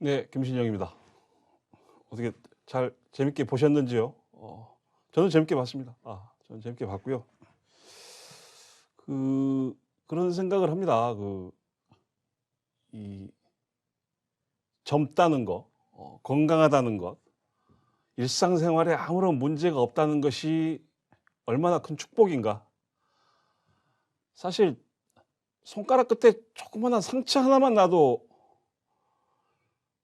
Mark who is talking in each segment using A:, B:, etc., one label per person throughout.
A: 네, 김신영입니다. 어떻게 잘 재밌게 보셨는지요? 저는 재밌게 봤습니다. 저는 재밌게 봤고요. 그런 생각을 합니다. 이 젊다는 거, 건강하다는 것, 일상생활에 아무런 문제가 없다는 것이 얼마나 큰 축복인가. 사실 손가락 끝에 조그마한 상처 하나만 나도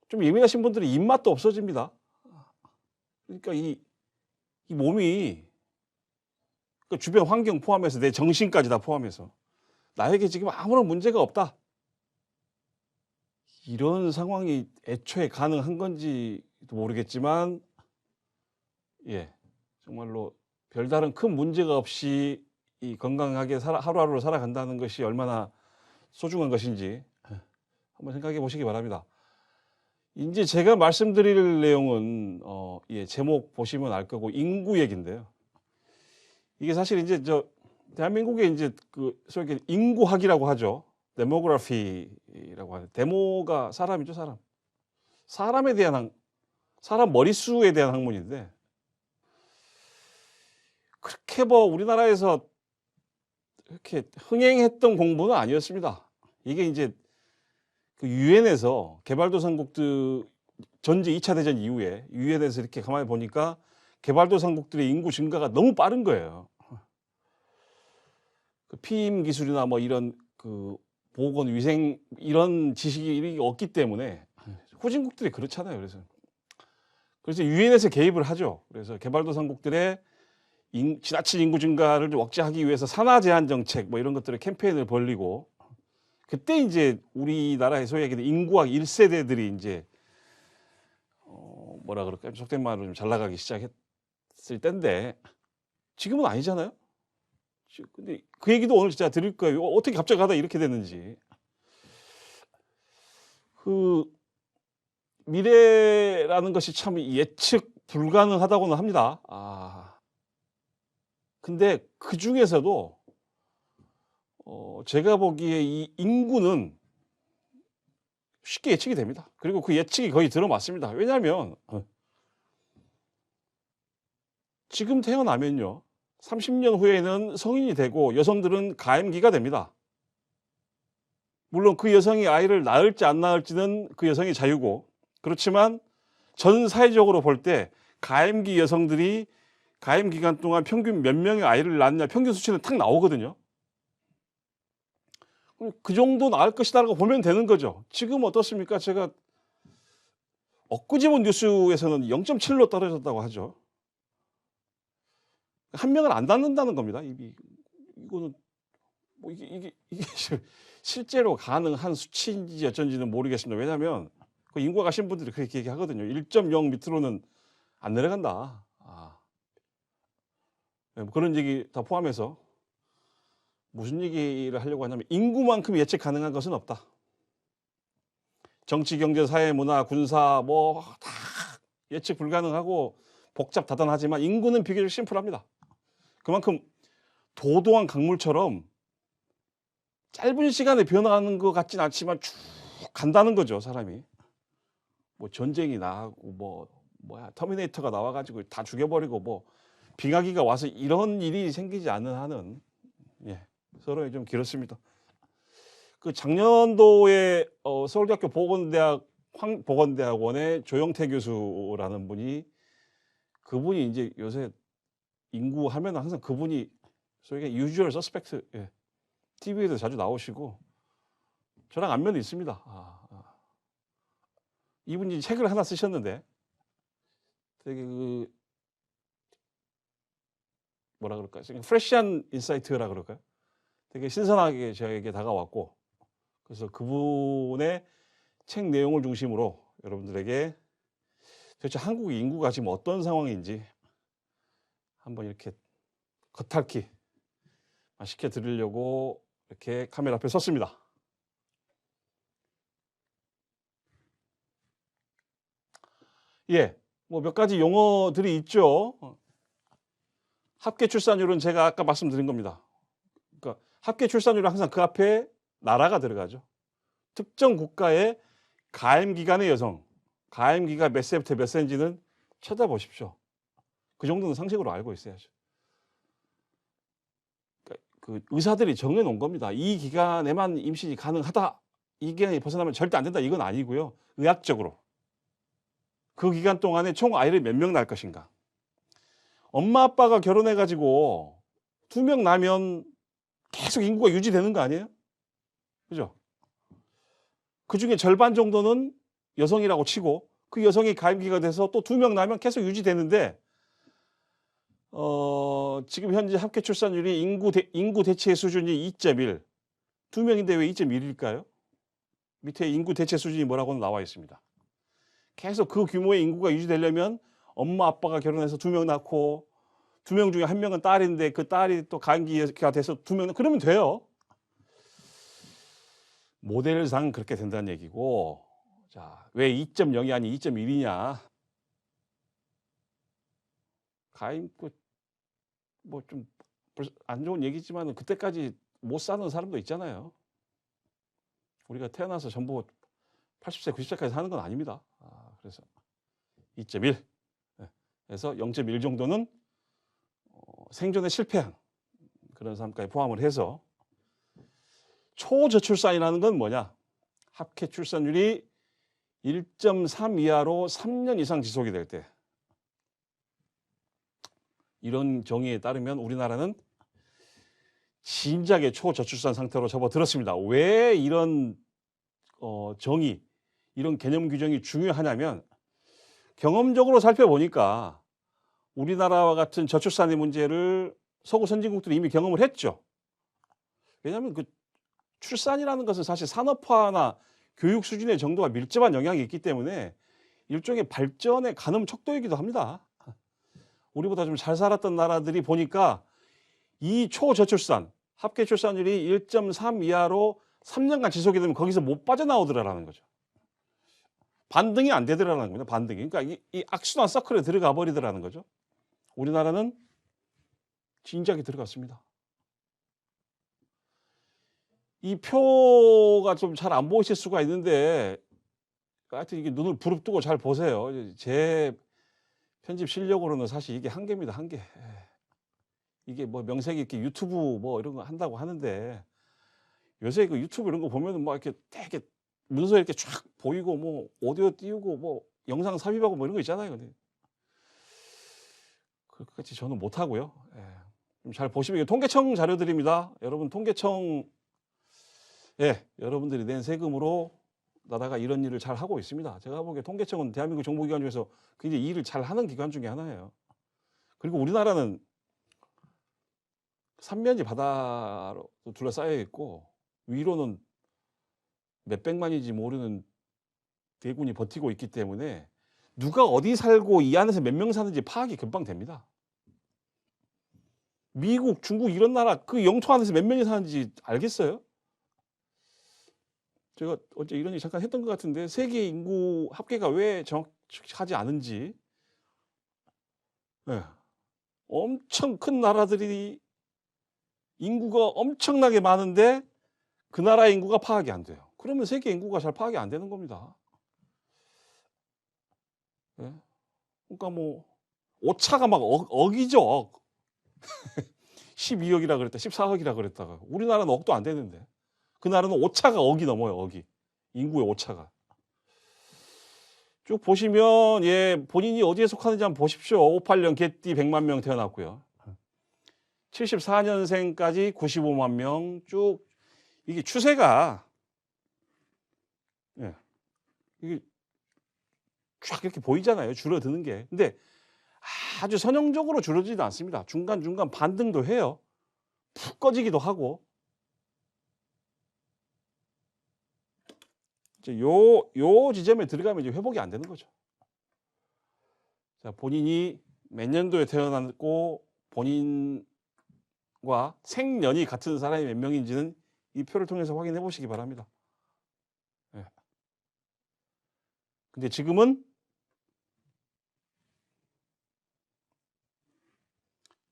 A: 좀 예민하신 분들이 입맛도 없어집니다. 그러니까 이 몸이 그 주변 환경 포함해서 내 정신까지 다 포함해서 나에게 지금 아무런 문제가 없다. 이런 상황이 애초에 가능한 건지도 모르겠지만, 예, 정말로 별다른 큰 문제가 없이 이 건강하게 하루하루를 살아간다는 것이 얼마나 소중한 것인지 한번 생각해 보시기 바랍니다. 이제 제가 말씀드릴 내용은 제목 보시면 알 거고 인구 얘기인데요. 이게 사실 이제 대한민국의 이제 소위 인구학이라고 하죠. 데모그래피라고 하죠. 데모가 사람이죠, 사람. 사람에 대한 사람 머릿수에 대한 학문인데 그렇게 우리나라에서 이렇게 흥행했던 공부는 아니었습니다. 이게 이제 유엔에서 개발도상국들 전제 2차 대전 이후에 유엔에서 이렇게 가만히 보니까 개발도상국들의 인구 증가가 너무 빠른 거예요. 피임 기술이나 이런 보건 위생 이런 지식이 없기 때문에 후진국들이 그렇잖아요. 그래서 유엔에서 개입을 하죠. 그래서 개발도상국들의 지나친 인구 증가를 억제하기 위해서 산하 제한 정책 이런 것들을 캠페인을 벌리고 그때 이제 우리나라의 소위 얘기하는 인구학 1세대들이 이제 뭐라 그럴까요? 속된 말로 좀 잘 나가기 시작했을 때인데 지금은 아니잖아요. 근데 그 얘기도 오늘 진짜 드릴 거예요. 어떻게 갑자기 하다 이렇게 됐는지. 미래라는 것이 참 예측 불가능하다고는 합니다. 근데 그 중에서도 제가 보기에 이 인구는 쉽게 예측이 됩니다. 그리고 그 예측이 거의 들어맞습니다. 왜냐하면 지금 태어나면요. 30년 후에는 성인이 되고 여성들은 가임기가 됩니다. 물론 그 여성이 아이를 낳을지 안 낳을지는 그 여성의 자유고 그렇지만 전 사회적으로 볼 때 가임기 여성들이 가임 기간 동안 평균 몇 명의 아이를 낳느냐 평균 수치는 탁 나오거든요. 그 정도 나을 것이다라고 보면 되는 거죠. 지금 어떻습니까? 제가 엊그제 본 뉴스에서는 0.7로 떨어졌다고 하죠. 한 명을 안 낳는다는 겁니다. 이거는 이게 실제로 가능한 수치인지 어쩐지는 모르겠습니다. 왜냐하면 그 인구가 가신 분들이 그렇게 얘기하거든요. 1.0 밑으로는 안 내려간다. 그런 얘기 다 포함해서 무슨 얘기를 하려고 하냐면 인구만큼 예측 가능한 것은 없다. 정치, 경제, 사회, 문화, 군사 다 예측 불가능하고 복잡다단하지만 인구는 비교적 심플합니다. 그만큼 도도한 강물처럼 짧은 시간에 변화하는 것 같진 않지만 쭉 간다는 거죠, 사람이. 전쟁이 나고 터미네이터가 나와가지고 다 죽여버리고 빙하기가 와서 이런 일이 생기지 않는 한은 서로 좀 길었습니다. 작년도에 서울대학교 보건대학원의 조영태 교수라는 그분이 이제 요새 인구 하면 항상 그분이 소위 유주얼 서스펙트 TV에도 자주 나오시고 저랑 안면이 있습니다. 이분이 책을 하나 쓰셨는데 되게 뭐라 그럴까요? 프레시한 인사이트라 그럴까요? 되게 신선하게 저에게 다가왔고 그래서 그분의 책 내용을 중심으로 여러분들에게 도대체 한국 인구가 지금 어떤 상황인지 한번 이렇게 겉핥기 시켜드리려고 이렇게 카메라 앞에 섰습니다. 몇 가지 용어들이 있죠. 합계 출산율은 제가 아까 말씀드린 겁니다. 그러니까 합계 출산율은 항상 그 앞에 나라가 들어가죠. 특정 국가의 가임 기간의 여성, 가임기가 몇 세부터 몇 세인지는 찾아보십시오. 그 정도는 상식으로 알고 있어야죠. 그러니까 그 의사들이 정해놓은 겁니다. 이 기간에만 임신이 가능하다. 이 기간이 벗어나면 절대 안 된다. 이건 아니고요. 의학적으로. 그 기간 동안에 총 아이를 몇 명 낳을 것인가. 엄마 아빠가 결혼해가지고 2명 나면 계속 인구가 유지되는 거 아니에요? 그죠? 그 중에 절반 정도는 여성이라고 치고 그 여성이 가임기가 돼서 또 2명 나면 계속 유지되는데 지금 현재 합계 출산율이 인구 대체 수준이 2.1. 2명인데 왜 2.1일까요? 밑에 인구 대체 수준이 뭐라고는 나와 있습니다. 계속 그 규모의 인구가 유지되려면 엄마 아빠가 결혼해서 2명 낳고 2명 중에 1명은 딸인데 그 딸이 또 가임기가 돼서 2명 그러면 돼요. 모델상 그렇게 된다는 얘기고. 자, 왜 2.0이 아니 2.1이냐? 가임 뭐 좀 안 좋은 얘기지만 그때까지 못 사는 사람도 있잖아요. 우리가 태어나서 전부 80세, 90세까지 사는 건 아닙니다. 그래서 2.1. 그래서 0.1 정도는 생존에 실패한 그런 사람까지 포함을 해서 초저출산이라는 건 뭐냐? 합계 출산율이 1.3 이하로 3년 이상 지속이 될 때 이런 정의에 따르면 우리나라는 진작에 초저출산 상태로 접어들었습니다. 왜 이런 정의, 이런 개념 규정이 중요하냐면 경험적으로 살펴보니까 우리나라와 같은 저출산의 문제를 서구 선진국들이 이미 경험을 했죠. 왜냐하면 그 출산이라는 것은 사실 산업화나 교육 수준의 정도가 밀접한 영향이 있기 때문에 일종의 발전의 가늠 척도이기도 합니다. 우리보다 좀 잘 살았던 나라들이 보니까 이 초저출산, 합계 출산율이 1.3 이하로 3년간 지속이 되면 거기서 못 빠져나오더라라는 거죠. 반등이 안 되더라는 겁니다. 반등이. 그러니까 이 악순환 서클에 들어가 버리더라는 거죠. 우리나라는 진작에 들어갔습니다. 이 표가 좀 잘 안 보이실 수가 있는데 하여튼 이게 눈을 부릅뜨고 잘 보세요. 제 편집 실력으로는 사실 이게 한계입니다. 한계. 이게 뭐 명색이 이렇게 유튜브 뭐 이런 거 한다고 하는데 요새 그 유튜브 이런 거 보면은 막 이렇게 되게 문서 이렇게 쫙 보이고 뭐 오디오 띄우고 뭐 영상 삽입하고 뭐 이런 거 있잖아요. 근데 그것까지 저는 못 하고요. 좀 잘 보시면 이게 통계청 자료들입니다. 여러분 통계청 여러분들이 낸 세금으로 나라가 이런 일을 잘 하고 있습니다. 제가 보기에 통계청은 대한민국 정보기관 중에서 굉장히 일을 잘 하는 기관 중에 하나예요. 그리고 우리나라는 삼면이 바다로 둘러싸여 있고 위로는 몇백만인지 모르는 대군이 버티고 있기 때문에 누가 어디 살고 이 안에서 몇 명 사는지 파악이 금방 됩니다. 미국, 중국 이런 나라 그 영토 안에서 몇 명이 사는지 알겠어요? 제가 어제 이런 얘기 잠깐 했던 것 같은데 세계 인구 합계가 왜 정확하지 않은지 엄청 큰 나라들이 인구가 엄청나게 많은데 그 나라 인구가 파악이 안 돼요. 그러면 세계 인구가 잘 파악이 안 되는 겁니다. 그러니까 뭐 오차가 막 억이죠. 12억이라 그랬다, 14억이라 그랬다가 우리나라는 억도 안 되는데 그 나라는 오차가 억이 넘어요. 억이 인구의 오차가. 쭉 보시면 본인이 어디에 속하는지 한번 보십시오. 58년 개띠 100만 명 태어났고요. 74년생까지 95만 명 쭉 이게 추세가 이게 쫙 이렇게 보이잖아요. 줄어드는 게. 근데 아주 선형적으로 줄어들지는 않습니다. 중간중간 반등도 해요. 푹 꺼지기도 하고. 이제 요 지점에 들어가면 이제 회복이 안 되는 거죠. 자, 본인이 몇 년도에 태어났고 본인과 생년이 같은 사람이 몇 명인지는 이 표를 통해서 확인해 보시기 바랍니다. 근데 지금은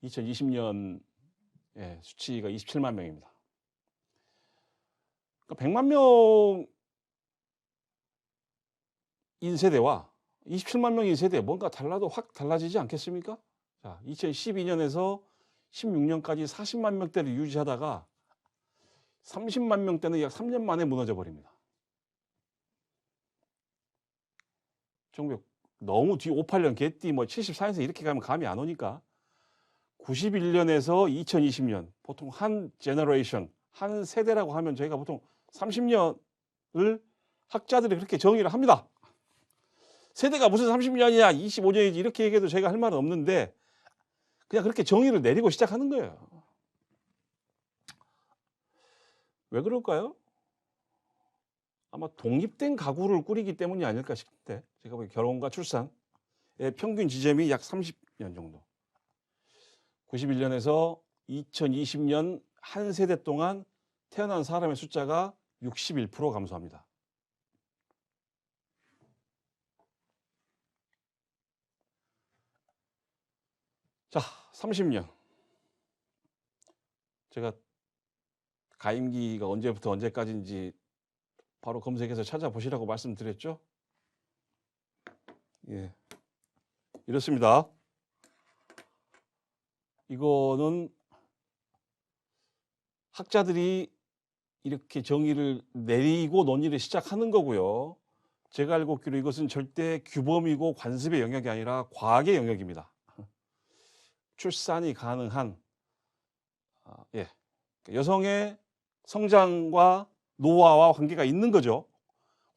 A: 2020년 수치가 27만 명입니다. 그러니까 100만 세대와 27만 명인 세대 뭔가 달라도 확 달라지지 않겠습니까? 자, 2012년에서 16년까지 40만 명대를 유지하다가 30만 명대는 약 3년 만에 무너져 버립니다. 정말 너무 뒤 58년 개띠 뭐 74년에서 이렇게 가면 감이 안 오니까 91년에서 2020년 보통 한 제너레이션, 한 세대라고 하면 저희가 보통 30년을 학자들이 그렇게 정의를 합니다. 세대가 무슨 30년이야, 25년이지 이렇게 얘기해도 저희가 할 말은 없는데 그냥 그렇게 정의를 내리고 시작하는 거예요. 왜 그럴까요? 아마 독립된 가구를 꾸리기 때문이 아닐까 싶은데 제가 보기 결혼과 출산의 평균 지점이 약 30년 정도. 91년에서 2020년 한 세대 동안 태어난 사람의 숫자가 61% 감소합니다. 자, 30년. 제가 가임기가 언제부터 언제까지인지 바로 검색해서 찾아보시라고 말씀드렸죠? 예. 이렇습니다. 이거는 학자들이 이렇게 정의를 내리고 논의를 시작하는 거고요. 제가 알고 있기로 이것은 절대 규범이고 관습의 영역이 아니라 과학의 영역입니다. 출산이 가능한 여성의 성장과 노화와 관계가 있는 거죠.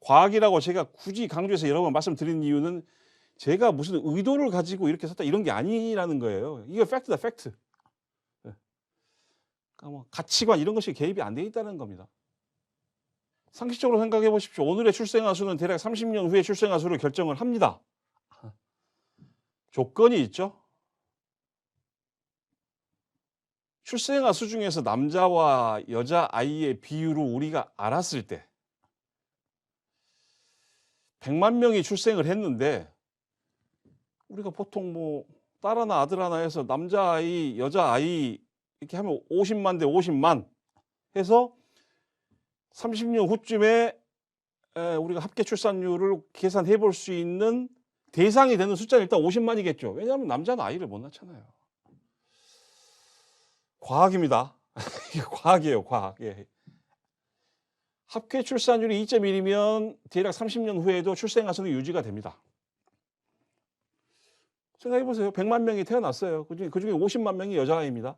A: 과학이라고 제가 굳이 강조해서 여러 번 말씀드린 이유는 제가 무슨 의도를 가지고 이렇게 썼다 이런 게 아니라는 거예요. 이게 팩트다, 팩트. 그러니까 뭐 가치관 이런 것이 개입이 안 돼 있다는 겁니다. 상식적으로 생각해 보십시오. 오늘의 출생아 수는 대략 30년 후의 출생아 수를 결정을 합니다. 조건이 있죠. 출생아 수 중에서 남자와 여자 아이의 비율을 우리가 알았을 때 100만 명이 출생을 했는데 우리가 보통 뭐 딸 하나 아들 하나 해서 남자아이 여자아이 이렇게 하면 50만 대 50만 해서 30년 후쯤에 우리가 합계 출산율을 계산해 볼 수 있는 대상이 되는 숫자는 일단 50만이겠죠. 왜냐하면 남자는 아이를 못 낳잖아요. 과학입니다. 이게 과학이에요, 과학. 예. 합계 출산율이 2.1이면 대략 30년 후에도 출생아 수는 유지가 됩니다. 생각해 보세요. 100만 명이 태어났어요. 그중에 50만 명이 여자아이입니다.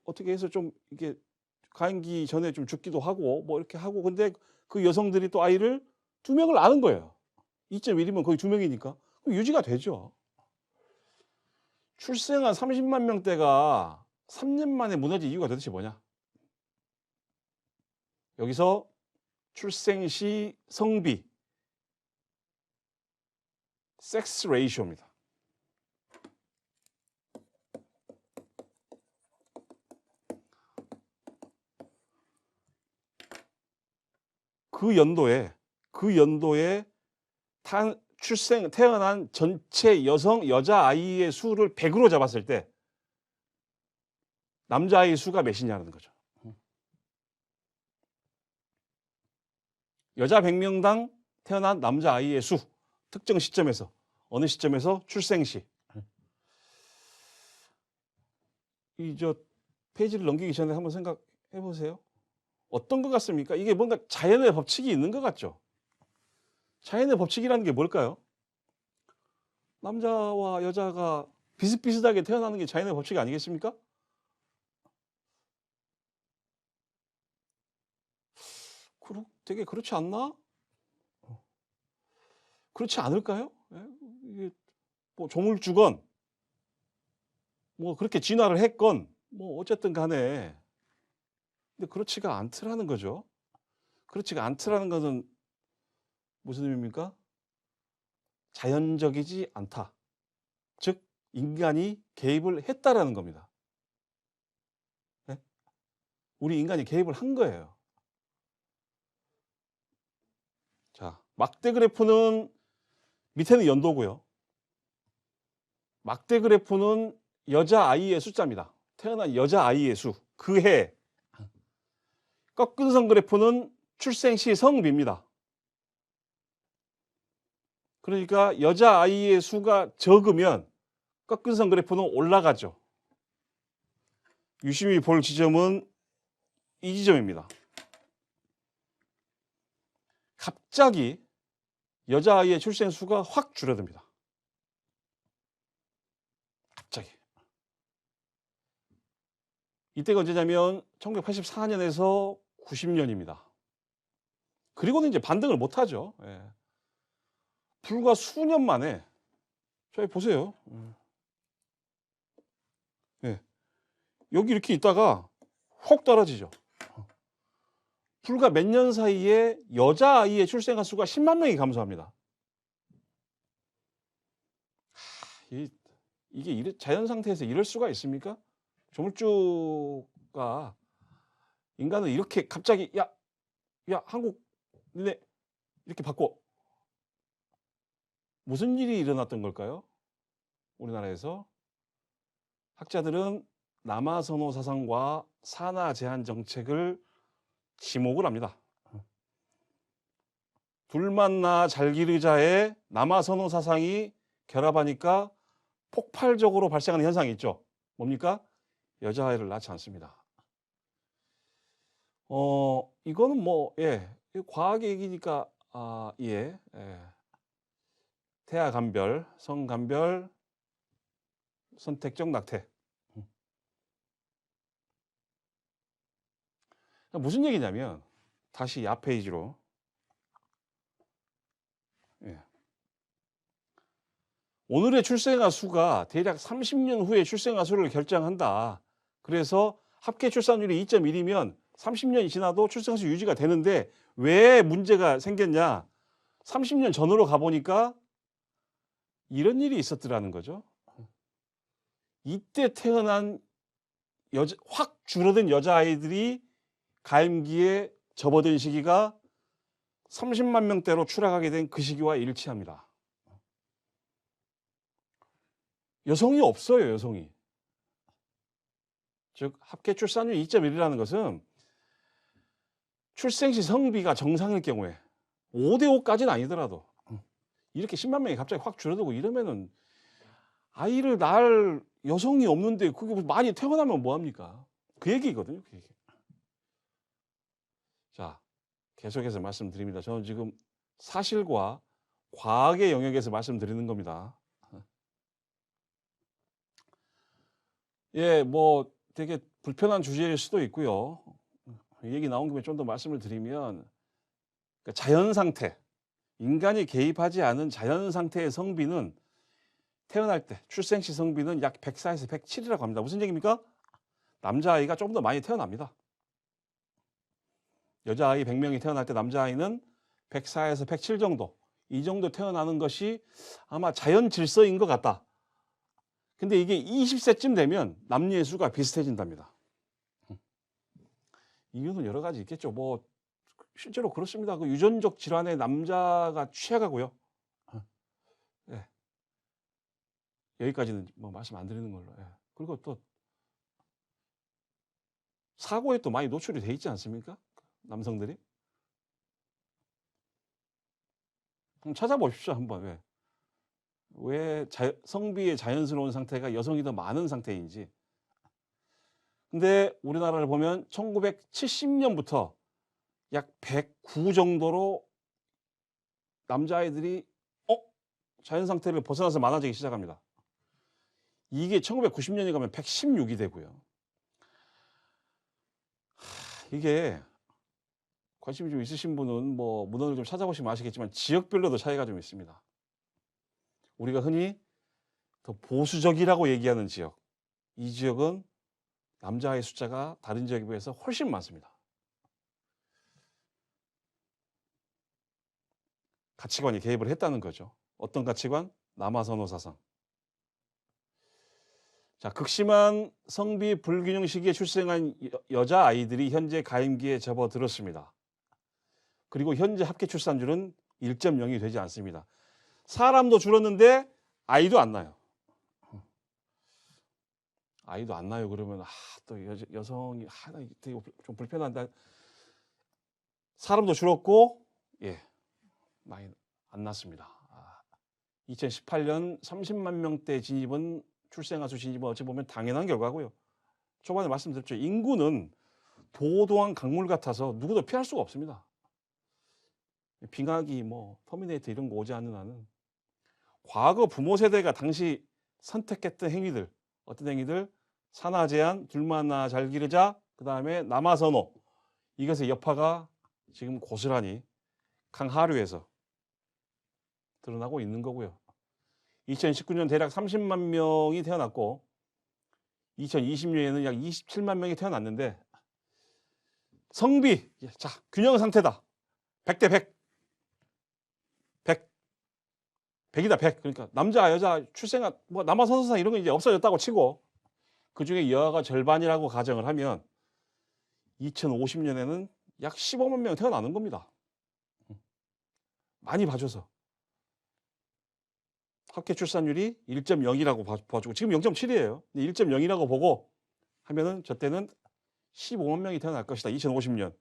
A: 어떻게 해서 좀 이렇게 가임기 전에 좀 죽기도 하고 뭐 이렇게 하고 근데 그 여성들이 또 아이를 2명을 낳은 거예요. 2.1이면 거의 2명이니까. 그럼 유지가 되죠. 출생한 30만 명대가 3년 만에 무너진 이유가 도대체 뭐냐? 여기서 출생 시 성비, 섹스 레이쇼입니다. 그 연도에 태어난 전체 여자아이의 수를 100으로 잡았을 때 남자아이 수가 몇이냐는 거죠. 여자 100명당 태어난 남자아이의 수, 특정 시점에서, 어느 시점에서 출생 시. 페이지를 넘기기 전에 한번 생각해 보세요. 어떤 것 같습니까? 이게 뭔가 자연의 법칙이 있는 것 같죠? 자연의 법칙이라는 게 뭘까요? 남자와 여자가 비슷비슷하게 태어나는 게 자연의 법칙이 아니겠습니까? 되게 그렇지 않나? 그렇지 않을까요? 이게 뭐 종을 주건 뭐 그렇게 진화를 했건 뭐 어쨌든 간에 근데 그렇지가 않더라는 거죠. 그렇지가 않더라는 것은 무슨 의미입니까? 자연적이지 않다. 즉 인간이 개입을 했다라는 겁니다. 네? 우리 인간이 개입을 한 거예요. 자, 막대 그래프는 밑에는 연도고요. 막대 그래프는 여자아이의 숫자입니다. 태어난 여자아이의 수, 그 해. 꺾은 선 그래프는 출생 시 성비입니다. 그러니까 여자아이의 수가 적으면 꺾은선 그래프는 올라가죠. 유심히 볼 지점은 이 지점입니다. 갑자기 여자아이의 출생 수가 확 줄어듭니다. 갑자기. 이때가 언제냐면 1984년에서 90년입니다. 그리고는 이제 반등을 못하죠. 예. 불과 수년 만에 저희 보세요. 예. 여기 이렇게 있다가 혹 떨어지죠. 불과 몇 년 사이에 여자아이의 출생아 수가 10만 명이 감소합니다. 이게 자연 상태에서 이럴 수가 있습니까? 조물주가 인간을 이렇게 갑자기 야 한국 니네 이렇게 바꿔. 무슨 일이 일어났던 걸까요? 우리나라에서 학자들은 남아선호 사상과 산하 제한 정책을 지목을 합니다. 둘만나 잘 기르자의 남아선호 사상이 결합하니까 폭발적으로 발생하는 현상이 있죠. 뭡니까? 여자아이를 낳지 않습니다. 이거는 뭐, 과학의 얘기니까, 태아간별, 성간별, 선택적 낙태. 무슨 얘기냐면, 다시 앞 페이지로. 오늘의 출생아 수가 대략 30년 후의 출생아 수를 결정한다. 그래서 합계 출산율이 2.1이면 30년이 지나도 출생아 수 유지가 되는데 왜 문제가 생겼냐? 30년 전으로 가보니까 이런 일이 있었더라는 거죠. 이때 태어난 확 줄어든 여자아이들이 가임기에 접어든 시기가 30만 명대로 추락하게 된 그 시기와 일치합니다. 여성이 없어요, 여성이. 즉 합계 출산율 2.1이라는 것은 출생 시 성비가 정상일 경우에 5대5까지는 아니더라도 이렇게 10만 명이 갑자기 확 줄어들고 이러면은 아이를 낳을 여성이 없는데 그게 많이 태어나면 뭐합니까? 그 얘기거든요. 그 얘기. 자, 계속해서 말씀드립니다. 저는 지금 사실과 과학의 영역에서 말씀드리는 겁니다. 뭐 되게 불편한 주제일 수도 있고요. 얘기 나온 김에 좀 더 말씀을 드리면 자연 상태, 인간이 개입하지 않은 자연 상태의 성비는 태어날 때 출생 시 성비는 약 104에서 107이라고 합니다. 무슨 얘기입니까? 남자아이가 조금 더 많이 태어납니다. 여자아이 100명이 태어날 때 남자아이는 104에서 107 정도, 이 정도 태어나는 것이 아마 자연 질서인 것 같다. 근데 이게 20세쯤 되면 남녀의 수가 비슷해진답니다. 이유는 여러 가지 있겠죠. 뭐 실제로 그렇습니다. 그 유전적 질환에 남자가 취약하고요. 여기까지는 뭐 말씀 안 드리는 걸로. 그리고 또 사고에 또 많이 노출이 돼 있지 않습니까? 남성들이. 한번 찾아보십시오, 한번. 왜 성비의 자연스러운 상태가 여성이 더 많은 상태인지. 근데 우리나라를 보면 1970년부터 약 109 정도로 남자아이들이 자연 상태를 벗어나서 많아지기 시작합니다. 이게 1990년에 가면 116이 되고요. 이게 관심이 좀 있으신 분은 뭐 문헌을 좀 찾아보시면 아시겠지만 지역별로도 차이가 좀 있습니다. 우리가 흔히 더 보수적이라고 얘기하는 지역, 이 지역은 남자아이 숫자가 다른 지역에 비해서 훨씬 많습니다. 가치관이 개입을 했다는 거죠. 어떤 가치관? 남아선호 사상. 자, 극심한 성비 불균형 시기에 출생한 여자아이들이 현재 가임기에 접어들었습니다. 그리고 현재 합계 출산율은 1.0이 되지 않습니다. 사람도 줄었는데 아이도 안 나요. 아이도 안 나요. 그러면 또 여성이 되게 좀 불편한데 사람도 줄었고 많이 안 났습니다. 2018년 30만 명대 진입은 출생아 수 진입은 어찌 보면 당연한 결과고요. 초반에 말씀드렸죠. 인구는 도도한 강물 같아서 누구도 피할 수가 없습니다. 빙하기, 뭐 터미네이터 이런 거 오지 않는 한은 과거 부모 세대가 당시 선택했던 행위들, 어떤 행위들? 산하 제한, 둘만나 잘 기르자, 그 다음에 남아 선호. 이것의 여파가 지금 고스란히 강하류에서 드러나고 있는 거고요. 2019년 대략 30만 명이 태어났고 2020년에는 약 27만 명이 태어났는데 성비, 자 균형 상태다. 100대 100. 100. 100이다 100. 그러니까 남자 여자 출생아 뭐 남아선호사 이런 거 이제 없어졌다고 치고 그중에 여아가 절반이라고 가정을 하면 2050년에는 약 15만 명 태어나는 겁니다. 많이 봐줘서. 합계 출산율이 1.0이라고 봐주고 지금 0.7이에요. 1.0이라고 보고 하면은 저 때는 15만 명이 태어날 것이다. 2050년.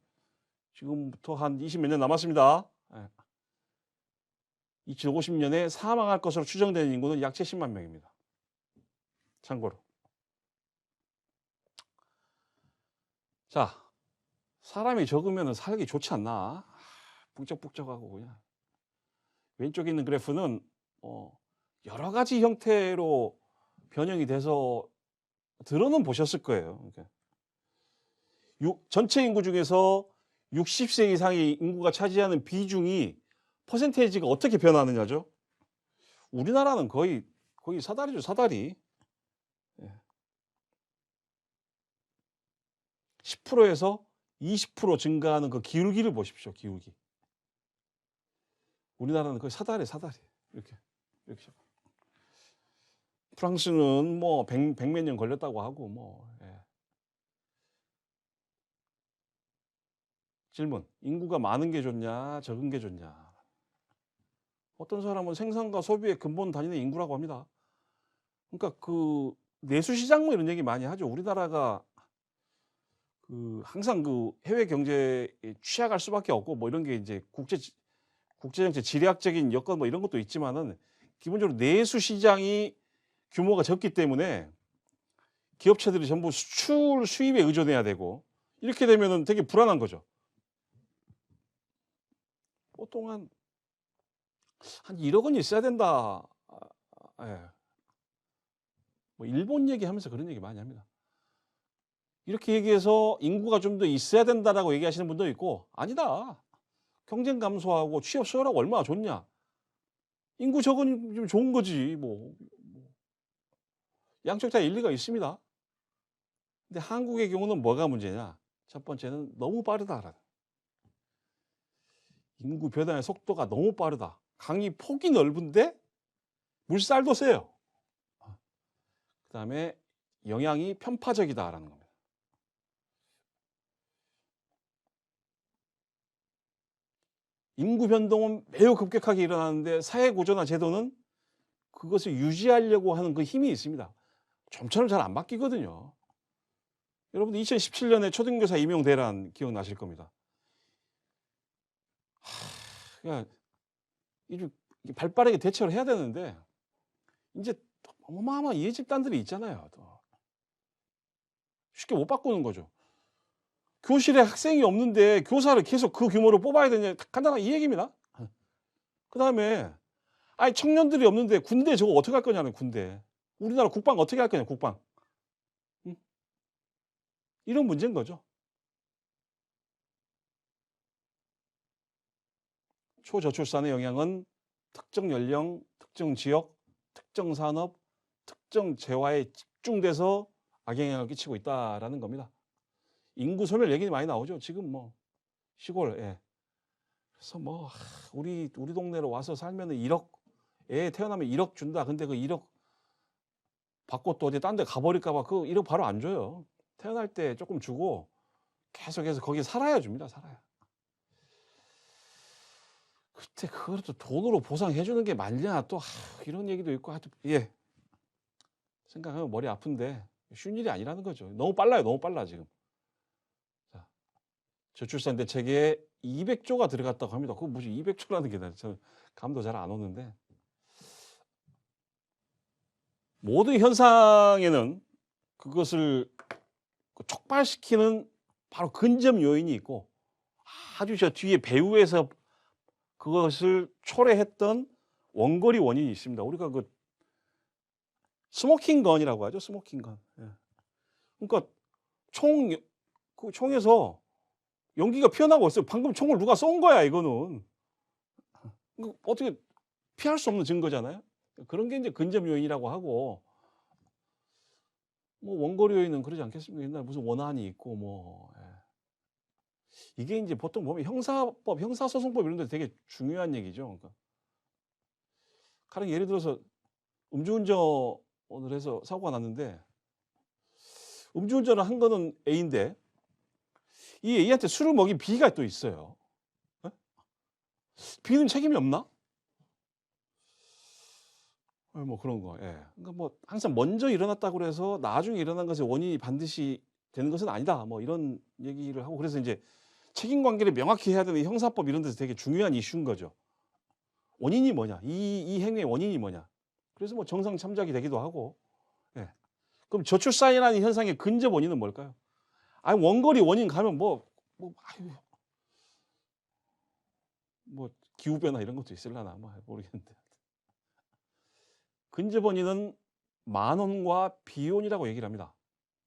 A: 지금부터 한 20몇 년 남았습니다. 2050년에 사망할 것으로 추정되는 인구는 약 70만 명입니다. 참고로. 자, 사람이 적으면 살기 좋지 않나? 북적북적하고 그냥. 왼쪽에 있는 그래프는 여러 가지 형태로 변형이 돼서 들어는 보셨을 거예요. 전체 인구 중에서 60세 이상의 인구가 차지하는 비중이 퍼센테이지가 어떻게 변하느냐죠. 우리나라는 거의 사다리죠, 사다리. 10%에서 20% 증가하는 그 기울기를 보십시오, 기울기. 우리나라는 거의 사다리. 이렇게. 프랑스는 뭐 100몇 년 걸렸다고 하고 뭐. 질문. 인구가 많은 게 좋냐, 적은 게 좋냐. 어떤 사람은 생산과 소비의 근본 단위는 인구라고 합니다. 그러니까 그 내수시장 뭐 이런 얘기 많이 하죠. 우리나라가 항상 해외 경제에 취약할 수밖에 없고 뭐 이런 게 이제 국제정치 지리학적인 여건 뭐 이런 것도 있지만은 기본적으로 내수시장이 규모가 적기 때문에 기업체들이 전부 수출 수입에 의존해야 되고 이렇게 되면은 되게 불안한 거죠. 보통 한 1억 원이 있어야 된다. 뭐 일본 얘기하면서 그런 얘기 많이 합니다. 이렇게 얘기해서 인구가 좀 더 있어야 된다라고 얘기하시는 분도 있고 아니다. 경쟁 감소하고 취업 수요라고 얼마나 좋냐. 인구 적으면 좋은 거지. 뭐 양쪽 다 일리가 있습니다. 근데 한국의 경우는 뭐가 문제냐. 첫 번째는 너무 빠르다라는. 인구 변화의 속도가 너무 빠르다. 강이 폭이 넓은데 물살도 세요. 그 다음에 영향이 편파적이다라는 겁니다. 인구 변동은 매우 급격하게 일어나는데 사회 구조나 제도는 그것을 유지하려고 하는 그 힘이 있습니다. 좀처럼 잘 안 바뀌거든요. 여러분들 2017년에 초등교사 임용 대란 기억나실 겁니다. 그러니까 발빠르게 대처를 해야 되는데 이제 어마어마한 이해 집단들이 있잖아요. 쉽게 못 바꾸는 거죠. 교실에 학생이 없는데 교사를 계속 그 규모로 뽑아야 되냐 간단한 이 얘기입니다. 그 다음에 청년들이 없는데 군대 저거 어떻게 할 거냐는 군대. 우리나라 국방 어떻게 할 거냐 국방. 응? 이런 문제인 거죠. 초저출산의 영향은 특정 연령, 특정 지역, 특정 산업, 특정 재화에 집중돼서 악영향을 끼치고 있다라는 겁니다. 인구 소멸 얘기 많이 나오죠. 지금 뭐 시골. 그래서 뭐 우리 동네로 와서 살면은 1억 애 태어나면 1억 준다. 근데 그 1억 받고 또 어디 딴 데 가버릴까 봐 그 1억 바로 안 줘요. 태어날 때 조금 주고 계속해서 거기 살아야 줍니다. 살아야. 그때 그걸 또 돈으로 보상해 주는 게 맞냐 또 이런 얘기도 있고 하여튼 생각하면 머리 아픈데 쉬운 일이 아니라는 거죠. 너무 빨라요. 너무 빨라 지금. 자, 저출산 대책에 200조가 들어갔다고 합니다. 그거 뭐지 200조라는 게 저는 감도 잘 안 오는데 모든 현상에는 그것을 촉발시키는 바로 근접 요인이 있고 아주 저 뒤에 배후에서 그것을 초래했던 원거리 원인이 있습니다. 우리가 그 스모킹 건이라고 하죠. 스모킹 건. 예. 그러니까 그 총에서 연기가 피어나고 있어요. 방금 총을 누가 쏜 거야, 이거는. 어떻게 피할 수 없는 증거잖아요. 그런 게 이제 근접 요인이라고 하고, 뭐 원거리 요인은 그러지 않겠습니까? 옛날에 무슨 원한이 있고 뭐. 예. 이게 이제 보통 보면 형사법, 형사소송법 이런 데 되게 중요한 얘기죠. 그러니까 가령 예를 들어서 음주운전을 해서 사고가 났는데, 음주운전을 한 거는 A인데 이 A한테 술을 먹인 B가 또 있어요. 예? B는 책임이 없나? 뭐 그런 거. 예. 그러니까 뭐 항상 먼저 일어났다고 해서 나중에 일어난 것의 원인이 반드시 되는 것은 아니다. 뭐 이런 얘기를 하고, 그래서 이제 책임 관계를 명확히 해야 되는 형사법 이런 데서 되게 중요한 이슈인 거죠. 원인이 뭐냐? 이 행위의 원인이 뭐냐? 그래서 뭐 정상 참작이 되기도 하고. 예. 그럼 저출산이라는 현상의 근접 원인은 뭘까요? 아니 원거리 원인 가면 뭐 기후 변화 이런 것도 있을라나 뭐 모르겠는데. 근접 원인은 만혼과 비혼이라고 얘기를 합니다.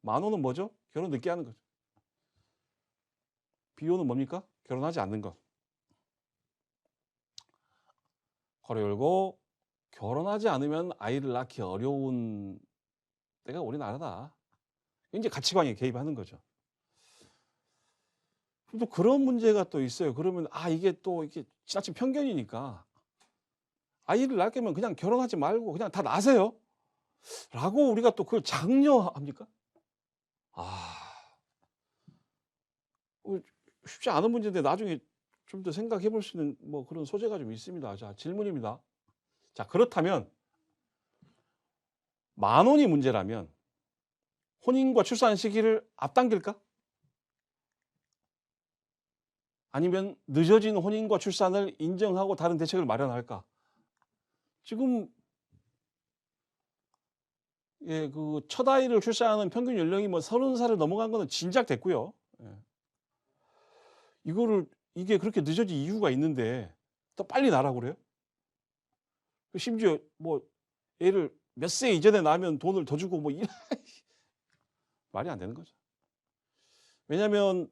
A: 만혼은 뭐죠? 결혼 늦게 하는 거죠. 비혼은 뭡니까? 결혼하지 않는 것. 괄호 열고 결혼하지 않으면 아이를 낳기 어려운 때가 우리나라다. 이제 가치관이 개입하는 거죠. 또 그런 문제가 또 있어요. 그러면 이게 또 이게 지나친 편견이니까 아이를 낳으면 그냥 결혼하지 말고 그냥 다 낳으세요. 라고 우리가 또 그걸 장려합니까? 쉽지 않은 문제인데 나중에 좀 더 생각해 볼 수 있는 뭐 그런 소재가 좀 있습니다. 자, 질문입니다. 자, 그렇다면 만혼이 문제라면 혼인과 출산 시기를 앞당길까? 아니면 늦어진 혼인과 출산을 인정하고 다른 대책을 마련할까? 지금 그 첫 아이를 출산하는 평균 연령이 뭐 30살을 넘어간 거는 진작 됐고요. 이게 그렇게 늦어진 이유가 있는데 더 빨리 낳으라고 그래요? 심지어 뭐 애를 몇 세 이전에 낳으면 돈을 더 주고 뭐 말이 안 되는 거죠. 왜냐하면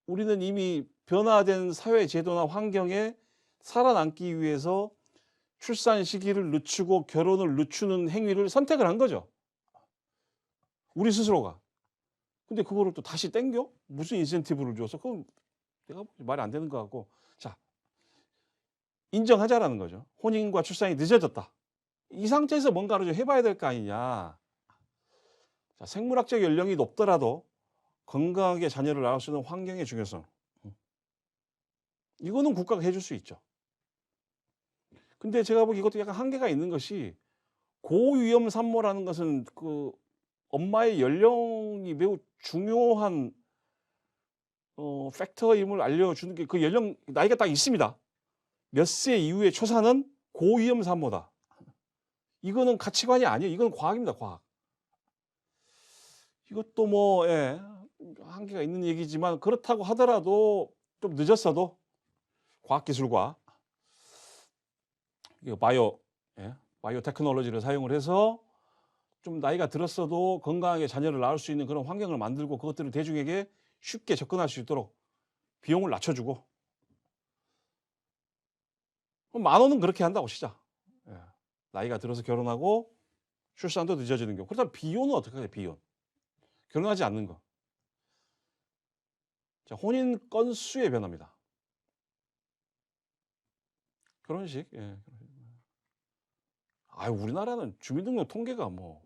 A: 우리는 이미 변화된 사회 제도나 환경에 살아남기 위해서 출산 시기를 늦추고 결혼을 늦추는 행위를 선택을 한 거죠. 우리 스스로가. 근데 그거를 또 다시 땡겨? 무슨 인센티브를 줘서? 그건 내가 말이 안 되는 것 같고. 자, 인정하자라는 거죠. 혼인과 출산이 늦어졌다. 이 상태에서 뭔가를 좀 해봐야 될 거 아니냐. 자, 생물학적 연령이 높더라도 건강하게 자녀를 낳을 수 있는 환경의 중요성. 이거는 국가가 해줄 수 있죠. 근데 제가 보기 이것도 약간 한계가 있는 것이, 고위험 산모라는 것은 그 엄마의 연령이 매우 중요한 팩터임을 알려주는 게, 그 연령 나이가 딱 있습니다. 몇 세 이후의 초산은 고위험 산모다. 이거는 가치관이 아니에요. 이건 과학입니다. 과학. 이것도 뭐 한계가 있는 얘기지만, 그렇다고 하더라도 좀 늦었어도 과학기술과 바이오 테크놀로지를 사용을 해서 좀 나이가 들었어도 건강하게 자녀를 낳을 수 있는 그런 환경을 만들고, 그것들을 대중에게 쉽게 접근할 수 있도록 비용을 낮춰주고. 만원은 그렇게 한다고 시작. 나이가 들어서 결혼하고 출산도 늦어지는 경우. 그렇다면 비혼은 어떻게 해요? 비혼. 결혼하지 않는 거. 자, 혼인 건수의 변화입니다. 결혼식. 우리나라는 주민등록 통계가 뭐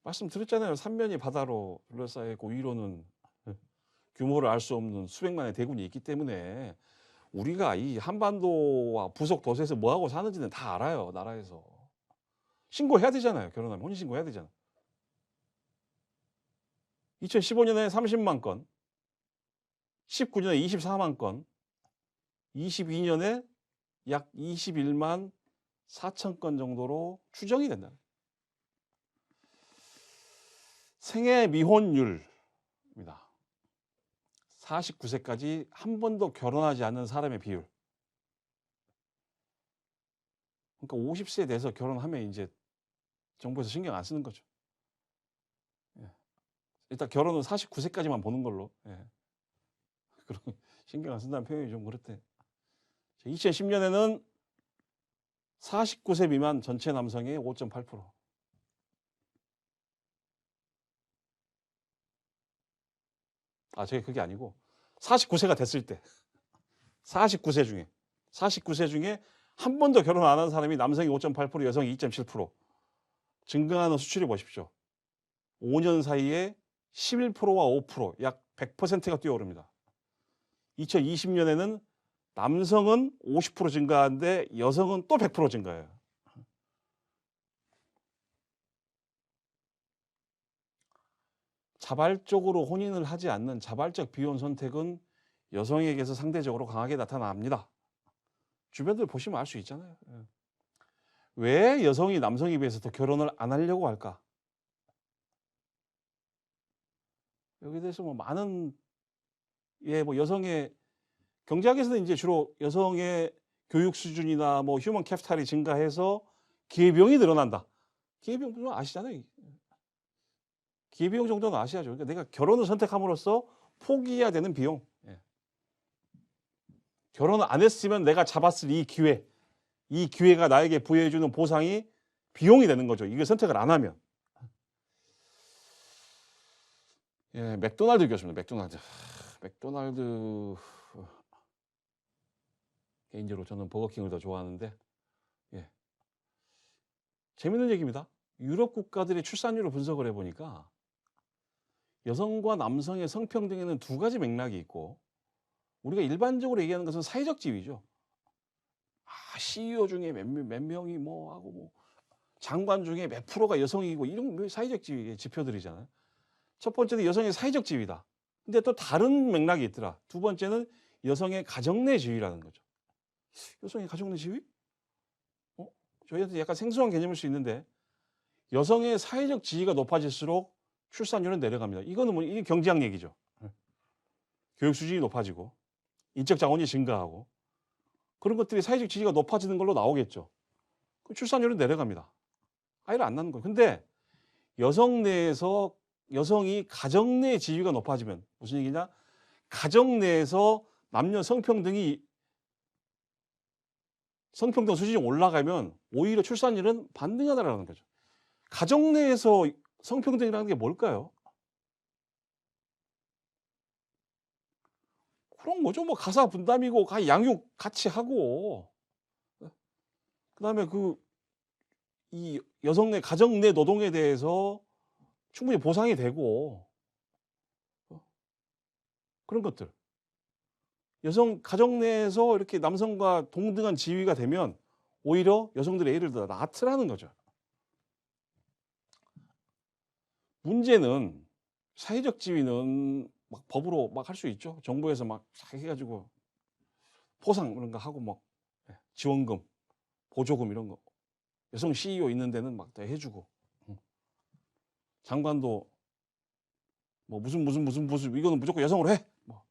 A: 말씀드렸잖아요. 삼면이 바다로 둘러싸여 있고 위로는 규모를 알 수 없는 수백만의 대군이 있기 때문에 우리가 이 한반도와 부속 도시에서 뭐하고 사는지는 다 알아요. 나라에서. 신고해야 되잖아요. 결혼하면 혼인신고해야 되잖아요. 2015년에 30만 건, 19년에 24만 건, 22년에 약 21만 4,000건 정도로 추정이 된다. 생애 미혼율입니다. 49세까지 한 번도 결혼하지 않는 사람의 비율. 그러니까 50세에 돼서 결혼하면 이제 정부에서 신경 안 쓰는 거죠. 예. 일단 결혼은 49세까지만 보는 걸로. 예. 그런 신경 안 쓴다는 표현이 좀 그렇대. 2010년에는 49세 미만 전체 남성의 5.8%. 저게 그게 아니고 49세가 됐을 때 49세 중에 한 번도 결혼 안 한 사람이 남성이 5.8%, 여성이 2.7% 증가하는 수치를 보십시오. 5년 사이에 11%와 5%, 약 100%가 뛰어오릅니다. 2020년에는 남성은 50% 증가하는데 여성은 또 100% 증가해요. 자발적으로 혼인을 하지 않는 자발적 비혼 선택은 여성에게서 상대적으로 강하게 나타납니다. 주변들 보시면 알 수 있잖아요. 왜 여성이 남성에 비해서 더 결혼을 안 하려고 할까? 여기에 대해서 뭐 많은 뭐 여성의 경제학에서는 이제 주로 여성의 교육 수준이나 뭐 휴먼 캐피탈이 증가해서 기회비용이 늘어난다. 기회비용 좀 아시잖아요. 기회비용 정도는 아셔야죠. 그러니까 내가 결혼을 선택함으로써 포기해야 되는 비용. 결혼을 안 했으면 내가 잡았을 이 기회가 나에게 부여해주는 보상이 비용이 되는 거죠. 이걸 선택을 안 하면. 맥도날드 교수입니다. 맥도날드. 개인적으로 저는 버거킹을 더 좋아하는데, 재밌는 얘기입니다. 유럽 국가들의 출산율을 분석을 해보니까 여성과 남성의 성평등에는 두 가지 맥락이 있고, 우리가 일반적으로 얘기하는 것은 사회적 지위죠. CEO 중에 몇 명이 뭐 하고 뭐 장관 중에 몇 프로가 여성이고 이런 사회적 지위 지표들이잖아요. 첫 번째는 여성의 사회적 지위다. 근데 또 다른 맥락이 있더라. 두 번째는 여성의 가정 내 지위라는 거죠. 여성의 가정 내 지위? 저희한테 약간 생소한 개념일 수 있는데 여성의 사회적 지위가 높아질수록 출산율은 내려갑니다. 이거는 이게 경제학 얘기죠. 교육 수준이 높아지고 인적 자원이 증가하고 그런 것들이 사회적 지위가 높아지는 걸로 나오겠죠. 출산율은 내려갑니다. 아이를 안 낳는 거예요. 근데 여성이 가정 내 지위가 높아지면 무슨 얘기냐? 가정 내에서 남녀 성평등 수준이 올라가면 오히려 출산율은 반등하다라는 거죠. 가정 내에서 성평등이라는 게 뭘까요? 그런 거죠. 뭐 가사 분담이고 양육 같이 하고 그다음에 이 여성 내 가정 내 노동에 대해서 충분히 보상이 되고 그런 것들. 여성 가정 내에서 이렇게 남성과 동등한 지위가 되면 오히려 여성들의 애를 더 낳더라는 거죠. 문제는 사회적 지위는 막 법으로 막 할 수 있죠. 정부에서 막 해가지고 포상 이런 거 하고 막 지원금, 보조금 이런 거. 여성 CEO 있는 데는 막 다 해주고. 장관도 뭐 무슨 이거는 무조건 여성으로 해. 뭐.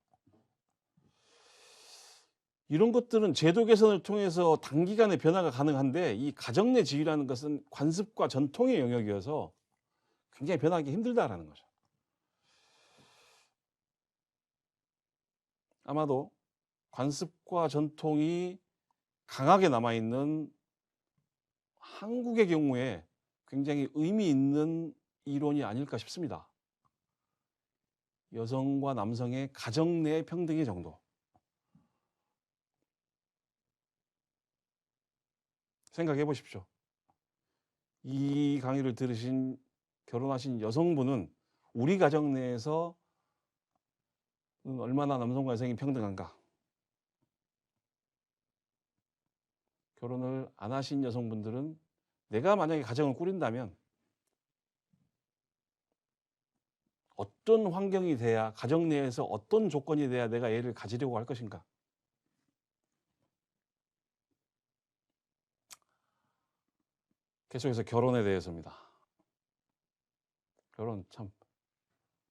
A: 이런 것들은 제도 개선을 통해서 단기간에 변화가 가능한데 이 가정 내 지위라는 것은 관습과 전통의 영역이어서 굉장히 변하기 힘들다라는 거죠. 아마도 관습과 전통이 강하게 남아있는 한국의 경우에 굉장히 의미 있는 이론이 아닐까 싶습니다. 여성과 남성의 가정 내 평등의 정도. 생각해 보십시오. 이 강의를 들으신 결혼하신 여성분은 우리 가정 내에서 얼마나 남성과 여성이 평등한가? 결혼을 안 하신 여성분들은 내가 만약에 가정을 꾸린다면 어떤 환경이 돼야 가정 내에서 어떤 조건이 돼야 내가 애를 가지려고 할 것인가? 계속해서 결혼에 대해서입니다. 결혼 참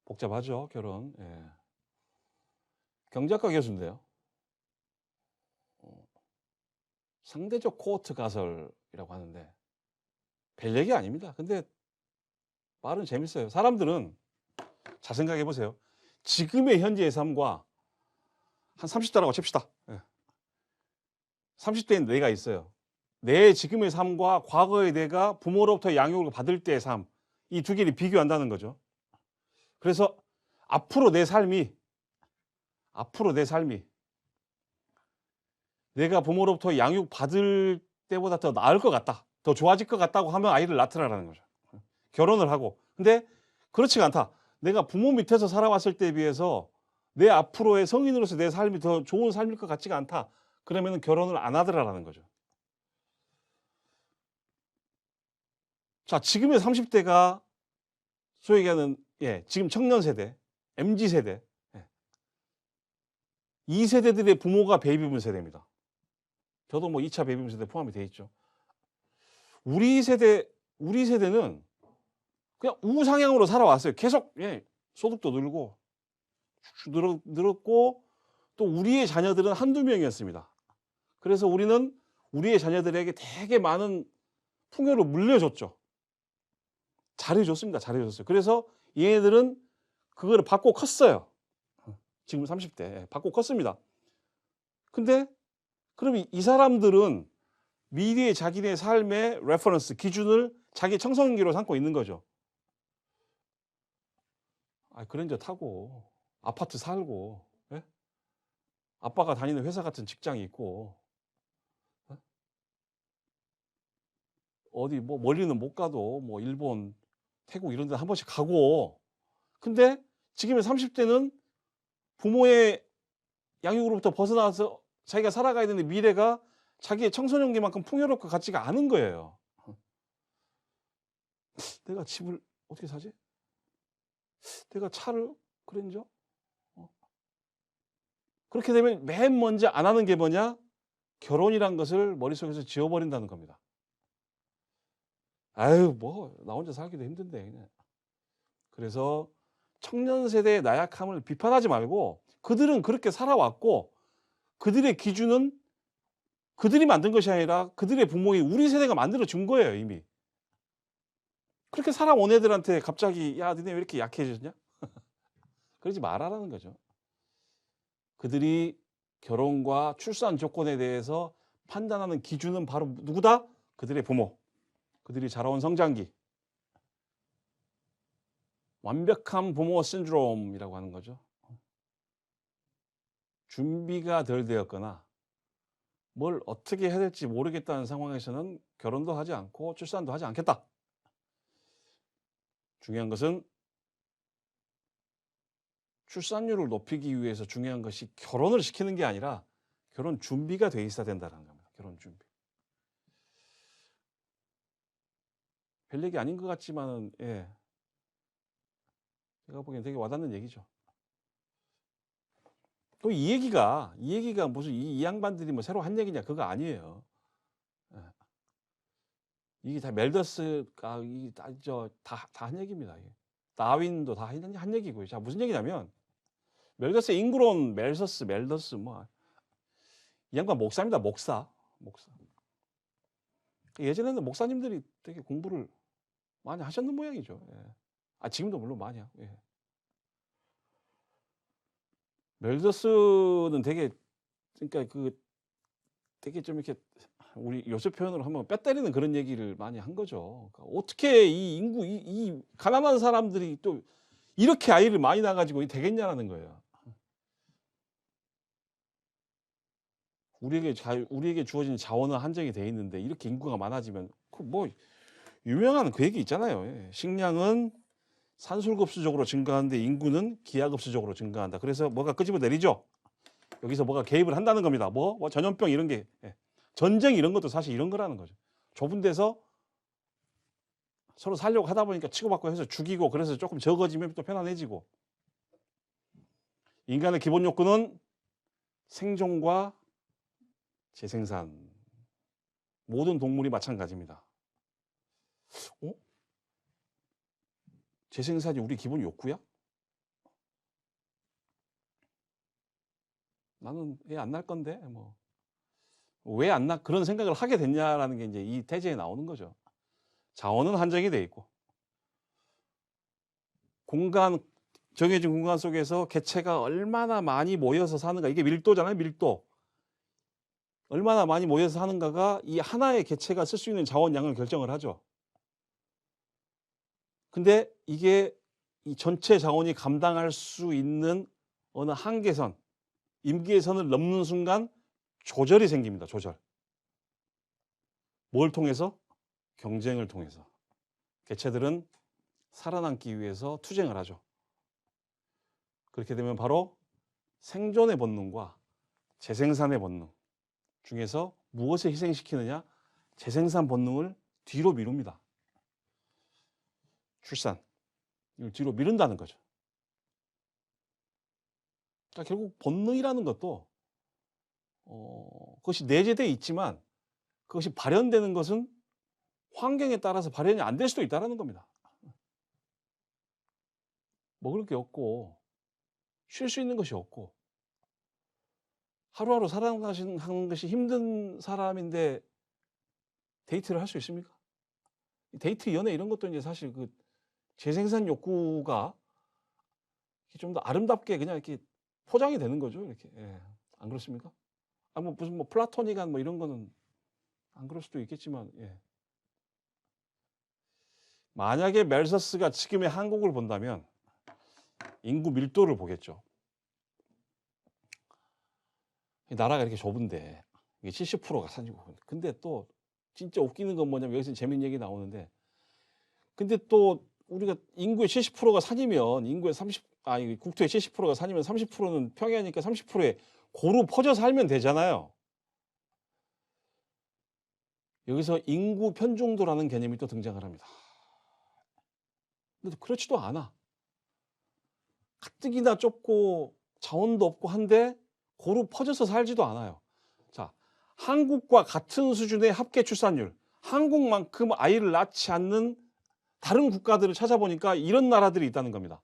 A: 복잡하죠, 결혼. 예. 경제학과 교수인데요. 상대적 코어트 가설이라고 하는데 별 얘기 아닙니다. 근데 말은 재밌어요. 사람들은 잘 생각해 보세요. 지금의 현재의 삶과 한 30대라고 칩시다. 예. 30대인 내가 있어요. 내 지금의 삶과 과거의 내가 부모로부터 양육을 받을 때의 삶, 이 두 개를 비교한다는 거죠. 그래서 앞으로 내 삶이 내가 부모로부터 양육 받을 때보다 더 나을 것 같다, 더 좋아질 것 같다고 하면 아이를 낳더라라는 거죠. 결혼을 하고. 근데 그렇지가 않다. 내가 부모 밑에서 살아왔을 때에 비해서 내 앞으로의 성인으로서 내 삶이 더 좋은 삶일 것 같지가 않다. 그러면 결혼을 안 하더라라는 거죠. 자, 지금의 30대가 소위 얘기하는 지금 청년 세대, MZ 세대, 이 세대들의 부모가 베이비붐 세대입니다. 저도 뭐 2차 베이비붐 세대 포함이 돼 있죠. 우리 세대는 그냥 우상향으로 살아왔어요. 계속 소득도 늘고 늘었고 또 우리의 자녀들은 한두 명이었습니다. 그래서 우리는 우리의 자녀들에게 되게 많은 풍요를 물려줬죠. 잘해줬습니다. 잘해줬어요. 그래서 얘네들은 그거를 받고 컸어요. 지금 30대 받고 컸습니다. 근데 그럼 이 사람들은 미래의 자기네 삶의 레퍼런스, 기준을 자기 청소년기로 삼고 있는 거죠. 그랜저 타고 아파트 살고 아빠가 다니는 회사 같은 직장이 있고 어디 뭐 멀리는 못 가도 뭐 일본, 태국 이런 데 한 번씩 가고. 근데 지금의 30대는 부모의 양육으로부터 벗어나서 자기가 살아가야 되는 미래가 자기의 청소년기만큼 풍요롭고 것 같지가 않은 거예요. 내가 집을 어떻게 사지? 내가 차를 그랜저? 그렇게 되면 맨 먼저 안 하는 게 뭐냐? 결혼이란 것을 머릿속에서 지워버린다는 겁니다. 뭐 나 혼자 살기도 힘든데. 그냥. 그래서 청년 세대의 나약함을 비판하지 말고 그들은 그렇게 살아왔고 그들의 기준은 그들이 만든 것이 아니라 그들의 부모인 우리 세대가 만들어준 거예요. 이미. 그렇게 살아온 애들한테 갑자기 야 너네 왜 이렇게 약해졌냐? 그러지 말아라는 거죠. 그들이 결혼과 출산 조건에 대해서 판단하는 기준은 바로 누구다? 그들의 부모. 그들이 자라온 성장기. 완벽한 부모 신드롬이라고 하는 거죠. 준비가 덜 되었거나 뭘 어떻게 해야 될지 모르겠다는 상황에서는 결혼도 하지 않고 출산도 하지 않겠다. 중요한 것은 출산율을 높이기 위해서 중요한 것이 결혼을 시키는 게 아니라 결혼 준비가 돼 있어야 된다는 겁니다. 결혼 준비. 별 얘기 아닌 것 같지만은 제가 보기엔 되게 와닿는 얘기죠. 또 이 얘기가 무슨 이 양반들이 뭐 새로 한 얘기냐 그거 아니에요. 이게 다 멜더스가 다 한 얘기입니다. 다윈도 다 한 얘기고요. 자, 무슨 얘기냐면 멜더스 잉그론, 멜더스 뭐 이 양반 목사입니다. 목사. 예전에는 목사님들이 되게 공부를 많이 하셨는 모양이죠. 지금도 물론 많이 하고. 멜더스는 되게 그러니까 되게 좀 이렇게 우리 요새 표현으로 하면 뼈 때리는 그런 얘기를 많이 한 거죠. 그러니까 어떻게 이 인구 이 가난한 사람들이 또 이렇게 아이를 많이 낳아가지고 되겠냐라는 거예요. 우리에게 주어진 자원은 한정이 돼 있는데 이렇게 인구가 많아지면 뭐 유명한 그 얘기 있잖아요. 식량은 산술급수적으로 증가하는데 인구는 기하급수적으로 증가한다. 그래서 뭐가 끄집어내리죠. 여기서 뭐가 개입을 한다는 겁니다. 뭐 전염병 이런 게 전쟁 이런 것도 사실 이런 거라는 거죠. 좁은 데서 서로 살려고 하다 보니까 치고받고 해서 죽이고 그래서 조금 적어지면 또 편안해지고. 인간의 기본 욕구는 생존과 재생산. 모든 동물이 마찬가지입니다. 어? 재생산이 우리 기본 욕구야? 나는 애 안 낳을 건데 뭐 왜 안 낳? 그런 생각을 하게 됐냐라는 게 이제 이 태제에 나오는 거죠. 자원은 한정이 돼 있고 공간 정해진 공간 속에서 개체가 얼마나 많이 모여서 사는가 이게 밀도잖아요. 밀도. 얼마나 많이 모여서 사는가가 이 하나의 개체가 쓸 수 있는 자원량을 결정을 하죠. 근데 이게 이 전체 자원이 감당할 수 있는 어느 한계선, 임계선을 넘는 순간 조절이 생깁니다. 조절. 뭘 통해서? 경쟁을 통해서. 개체들은 살아남기 위해서 투쟁을 하죠. 그렇게 되면 바로 생존의 본능과 재생산의 본능 중에서 무엇을 희생시키느냐? 재생산 본능을 뒤로 미룹니다. 출산. 이걸 뒤로 미룬다는 거죠. 그러니까 결국 본능이라는 것도 그것이 내재되어 있지만 그것이 발현되는 것은 환경에 따라서 발현이 안 될 수도 있다는 겁니다. 먹을 게 없고 쉴 수 있는 것이 없고 하루하루 살아가는 것이 힘든 사람인데 데이트를 할 수 있습니까? 데이트, 연애 이런 것도 이제 사실 그 재생산 욕구가 좀 더 아름답게 그냥 이렇게 포장이 되는 거죠. 이렇게. 예. 안 그렇습니까? 아, 뭐 무슨 뭐 플라토닉한 뭐 이런 거는 안 그럴 수도 있겠지만, 예. 만약에 멜서스가 지금의 한국을 본다면 인구 밀도를 보겠죠. 나라가 이렇게 좁은데 이게 70%가 산지고. 근데 또 진짜 웃기는 건 뭐냐면 여기서 재밌는 얘기 나오는데 근데 또 우리가 인구의 70%가 산이면 인구의 국토의 70%가 산이면 30%는 평야니까 30%에 고루 퍼져 살면 되잖아요. 여기서 인구 편중도라는 개념이 또 등장을 합니다. 근데 그렇지도 않아. 가뜩이나 좁고 자원도 없고 한데 고루 퍼져서 살지도 않아요. 자, 한국과 같은 수준의 합계 출산율, 한국만큼 아이를 낳지 않는 다른 국가들을 찾아보니까 이런 나라들이 있다는 겁니다.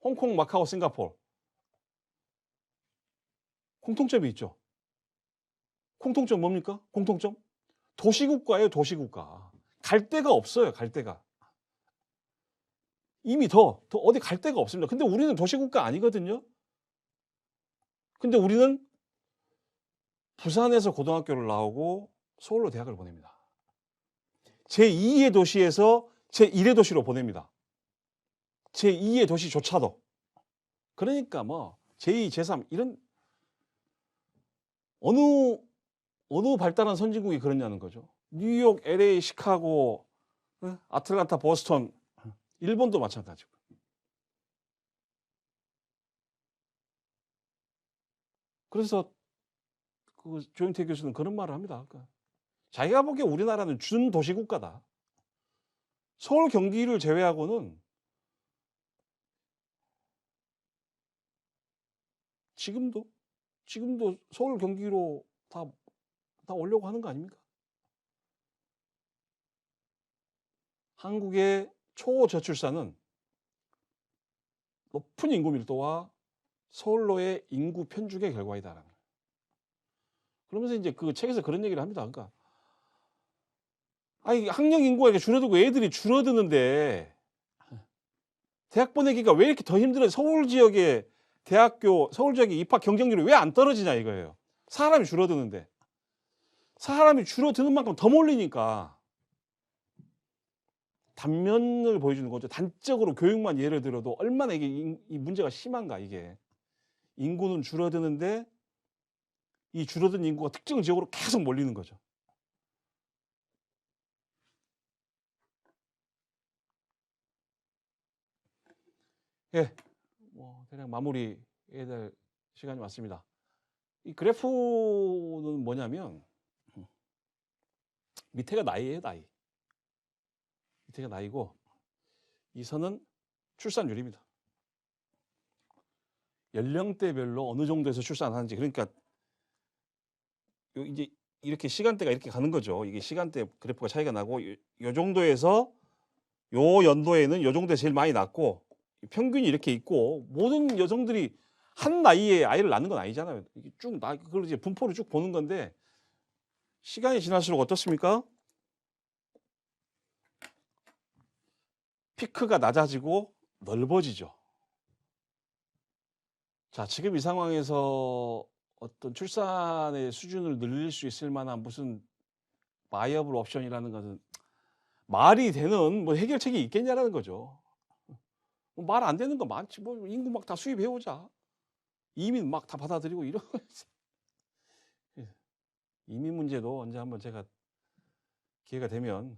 A: 홍콩, 마카오, 싱가포르. 공통점이 있죠. 공통점 뭡니까? 공통점? 도시국가예요, 도시국가. 갈 데가 없어요, 갈 데가. 이미 더 어디 갈 데가 없습니다. 근데 우리는 도시국가 아니거든요. 근데 우리는 부산에서 고등학교를 나오고 서울로 대학을 보냅니다. 제2의 도시에서 제1의 도시로 보냅니다. 제2의 도시조차도. 그러니까 뭐 제2, 제3 이런 어느 발달한 선진국이 그러냐는 거죠. 뉴욕, LA, 시카고, 아틀란타, 보스턴, 일본도 마찬가지고. 그래서 그 조영태 교수는 그런 말을 합니다. 그러니까 자기가 보기에 우리나라는 준도시국가다. 서울, 경기를 제외하고는 지금도 서울, 경기로 다 오려고 하는 거 아닙니까? 한국의 초저출산은 높은 인구 밀도와 서울로의 인구 편중의 결과이다라는 거예요. 그러면서 이제 그 책에서 그런 얘기를 합니다. 그러니까 아니 학령 인구가 이렇게 줄어들고 애들이 줄어드는데 대학 보내기가 왜 이렇게 더 힘들어요? 서울 지역의 입학 경쟁률이 왜 안 떨어지냐 이거예요. 사람이 줄어드는데. 사람이 줄어드는 만큼 더 몰리니까 단면을 보여주는 거죠. 단적으로 교육만 예를 들어도 얼마나 이게 이 문제가 심한가 이게. 인구는 줄어드는데 이 줄어든 인구가 특정 지역으로 계속 몰리는 거죠. 예, 뭐 대략 마무리해야 될 시간이 왔습니다. 이 그래프는 뭐냐면 밑에가 나이예요, 나이. 밑에가 나이고 이 선은 출산율입니다. 연령대별로 어느 정도에서 출산하는지. 그러니까 이제 이렇게 시간대가 이렇게 가는 거죠. 이게 시간대 그래프가 차이가 나고 요 정도에서 요 연도에는 요 정도에 제일 많이 낳고 평균이 이렇게 있고 모든 여성들이 한 나이에 아이를 낳는 건 아니잖아요. 이게 그걸 이제 분포를 쭉 보는 건데 시간이 지날수록 어떻습니까? 피크가 낮아지고 넓어지죠. 자, 지금 이 상황에서 어떤 출산의 수준을 늘릴 수 있을 만한 무슨 바이어블 옵션이라는 것은 말이 되는 뭐 해결책이 있겠냐라는 거죠. 말 안 되는 거 많지. 뭐 인구 막 다 수입해오자. 이민 막 다 받아들이고 이런 거. 이민 문제도 언제 한번 제가 기회가 되면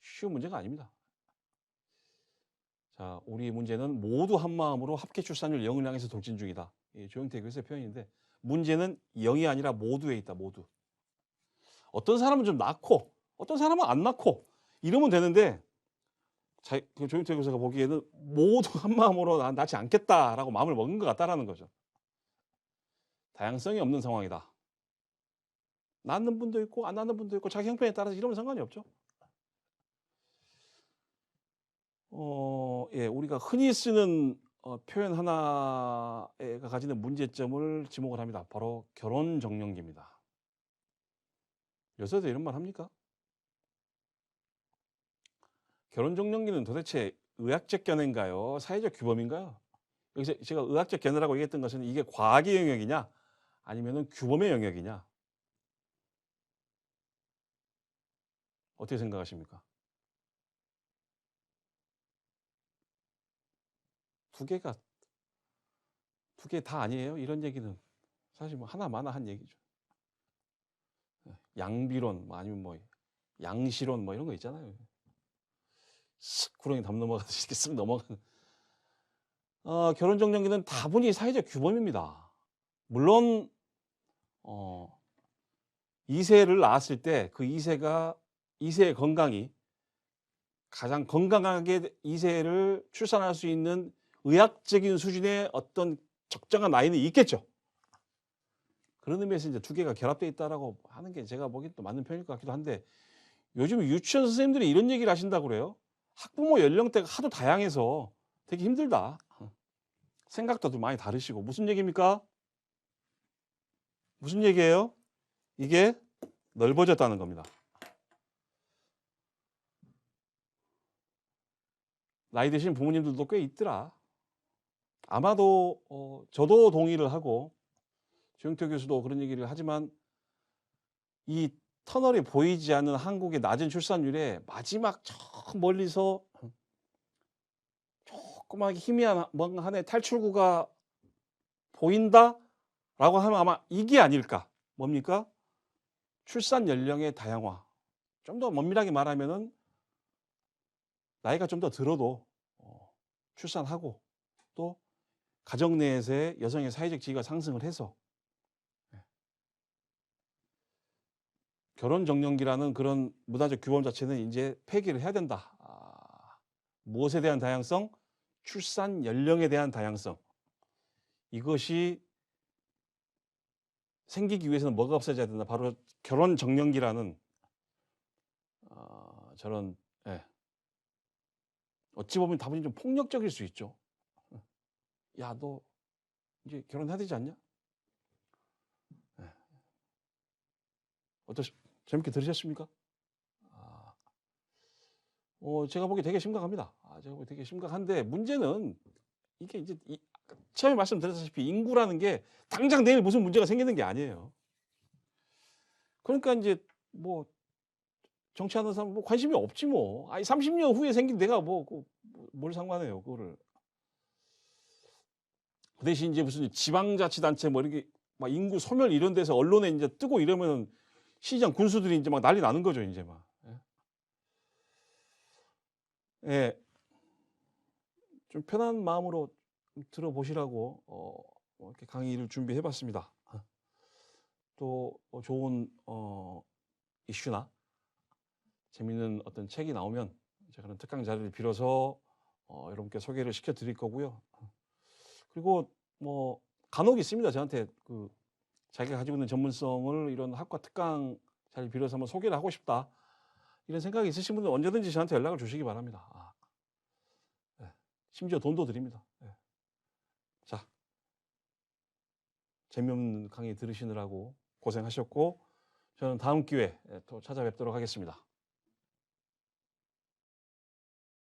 A: 쉬운 문제가 아닙니다. 자, 우리 문제는 모두 한 마음으로 합계 출산율 0을 향해서 돌진 중이다. 조영태 교수의 표현인데 문제는 0이 아니라 모두에 있다. 모두. 어떤 사람은 좀 낳고 어떤 사람은 안 낳고 이러면 되는데 조영태 교수가 보기에는 모두 한 마음으로 낳지 않겠다라고 마음을 먹은 것 같다라는 거죠. 다양성이 없는 상황이다. 낳는 분도 있고 안 낳는 분도 있고 자기 형편에 따라서 이러면 상관이 없죠. 우리가 흔히 쓰는 표현 하나가 가지는 문제점을 지목을 합니다. 바로 결혼 정년기입니다. 요새도 이런 말 합니까? 결혼 정년기는 도대체 의학적 견해인가요? 사회적 규범인가요? 여기서 제가 의학적 견해라고 얘기했던 것은 이게 과학의 영역이냐 아니면은 규범의 영역이냐? 어떻게 생각하십니까? 두 개 다 아니에요? 이런 얘기는 사실 뭐 하나마나 한 얘기죠. 양비론 아니면 뭐 양시론 뭐 이런 거 있잖아요. 쓱 구렁이 담 넘어가듯이 이렇게 쓱 넘어가는. 결혼 정년기는 다분히 사회적 규범입니다. 물론 2세를 낳았을 때 그 2세의 건강이 가장 건강하게 2세를 출산할 수 있는 의학적인 수준의 어떤 적정한 나이는 있겠죠. 그런 의미에서 이제 두 개가 결합되어 있다라고 하는 게 제가 보기엔 또 맞는 편일 것 같기도 한데 요즘 유치원 선생님들이 이런 얘기를 하신다고 그래요. 학부모 연령대가 하도 다양해서 되게 힘들다. 생각도 좀 많이 다르시고. 무슨 얘기입니까? 무슨 얘기예요? 이게 넓어졌다는 겁니다. 나이 드신 부모님들도 꽤 있더라. 아마도 저도 동의를 하고 조영태 교수도 그런 얘기를 하지만 이 터널이 보이지 않는 한국의 낮은 출산율에 마지막 저 멀리서 조그맣게 희미한 뭔가 하나의 탈출구가 보인다라고 하면 아마 이게 아닐까. 뭡니까? 출산 연령의 다양화. 좀 더 면밀하게 말하면은 나이가 좀 더 들어도 출산하고 또 가정 내에서의 여성의 사회적 지위가 상승을 해서 결혼 정년기라는 그런 문화적 규범 자체는 이제 폐기를 해야 된다. 무엇에 대한 다양성? 출산 연령에 대한 다양성. 이것이 생기기 위해서는 뭐가 없어져야 된다. 바로 결혼 정년기라는 저런 어찌 보면 다분히 좀 폭력적일 수 있죠. 야, 너 이제 결혼해야 되지 않냐? 재밌게 들으셨습니까? 제가 보기에 되게 심각합니다. 제가 보기에 되게 심각한데 문제는 이게 이제 처음에 말씀드렸다시피 인구라는 게 당장 내일 무슨 문제가 생기는 게 아니에요. 그러니까 이제 뭐 정치하는 사람 뭐 관심이 없지 뭐. 30년 후에 생긴 내가 뭘 상관해요, 그거를. 그 대신 이제 무슨 지방자치단체 뭐 이렇게 막 인구 소멸 이런 데서 언론에 이제 뜨고 이러면 시장 군수들이 이제 막 난리 나는 거죠, 이제 막. 예. 좀 편한 마음으로 들어보시라고 이렇게 강의를 준비해 봤습니다. 또 좋은 이슈나 재미있는 어떤 책이 나오면 제가 그런 특강 자리를 빌어서 여러분께 소개를 시켜 드릴 거고요. 그리고 뭐 간혹 있습니다. 저한테 자기가 가지고 있는 전문성을 이런 학과 특강 자리를 빌어서 한번 소개를 하고 싶다. 이런 생각이 있으신 분들 언제든지 저한테 연락을 주시기 바랍니다. 예. 심지어 돈도 드립니다. 예. 자, 재미없는 강의 들으시느라고 고생하셨고 저는 다음 기회에 또 찾아뵙도록 하겠습니다.